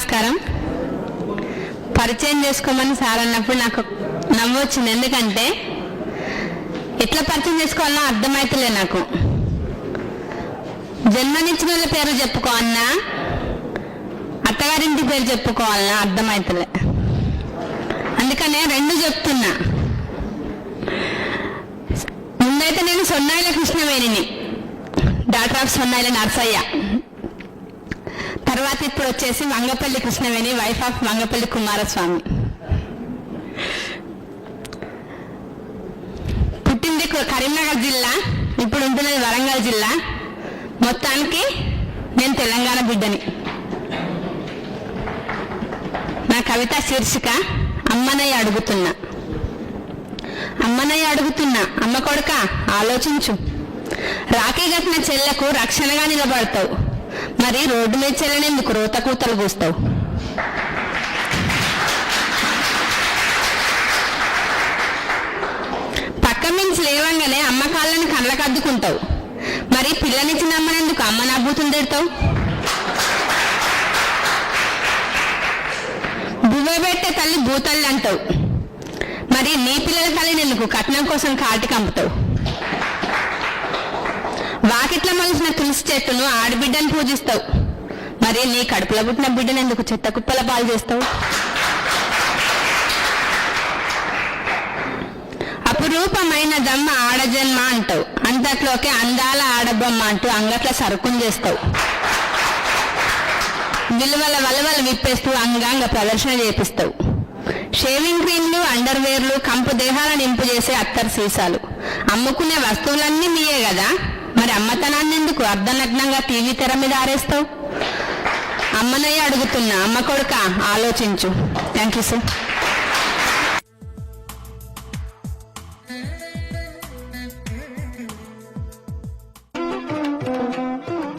నమస్కారం. పరిచయం చేసుకోమని సార్ అన్నప్పుడు నాకు నవ్వు వచ్చింది. ఎందుకంటే ఎట్లా పరిచయం చేసుకోవాలన్నా అర్థమైతలే నాకు. జన్మనిచ్చిన వాళ్ళ పేరు చెప్పుకోవాలన్నా, అత్తగారింటి పేరు చెప్పుకోవాలన్నా అర్థమైతలే. అందుకనే రెండు చెప్తున్నా. ముందైతే నేను సొన్నాయిల కృష్ణవేణిని, డాక్టర్ ఆఫ్ సొన్నాయిల నర్సయ్య. తర్వాత ఇప్పుడు వచ్చేసి మంగపల్లి కృష్ణవేణి, వైఫ్ ఆఫ్ మంగపల్లి కుమారస్వామి. పుట్టింది కరీంనగర్ జిల్లా, ఇప్పుడు ఉంటున్నది వరంగల్ జిల్లా. మొత్తానికి నేను తెలంగాణ బిడ్డని. నా కవిత శీర్షిక అమ్మనయ్య అడుగుతున్నా. అమ్మనయ్య అడుగుతున్నా, అమ్మ కొడుక ఆలోచించు. రాఖీ కట్టిన చెల్లకు రక్షణగా నిలబడతావు, మరి రోడ్డు మీద చెల్లెనెందుకు రోత కూతలు కూస్తావు? పక్క మించి లేవంగానే అమ్మ కాళ్ళని కళ్ళకు అద్దుకుంటావు, మరి పిల్లనిచ్చిన అమ్మనెందుకు అమ్మ నవ్వుతుంది తిడతావు? బువ్వ పెట్టే తల్లి భూతల్లి అంటావు, మరి నీ పిల్లల తల్లిని ఎందుకు కట్నం కోసం కాటి కంపుతావు? వాకిట్ల మలిసిన తులసి చెట్టును ఆడబిడ్డను పూజిస్తావు, మరి నీ కడుపులో పుట్టిన బిడ్డను ఎందుకు చెత్త కుప్పల పాలు చేస్తావు? అపురూపమైన దమ్మ ఆడజన్మ అంటావు, అంతట్లోకి అందాల ఆడబొమ్మ అంటూ అంగట్ల సరుకుని చేస్తావు. విలువల వలవలు విప్పేస్తూ అంగాంగ ప్రదర్శన చేపిస్తావు. షేవింగ్ క్రీమ్లు, అండర్వేర్లు, కంపు దేహాలను నింపు చేసే అత్తరు సీసాలు, అమ్ముకునే వస్తువులన్నీ మీయే కదా, మరి అమ్మతనాన్ని ఎందుకు అర్ధనగ్నంగా టీవీ తెర మీద ఆరేస్తావు? అమ్మనయ్య అడుగుతున్నా, అమ్మ కొడుక ఆలోచించు. Thank you sir.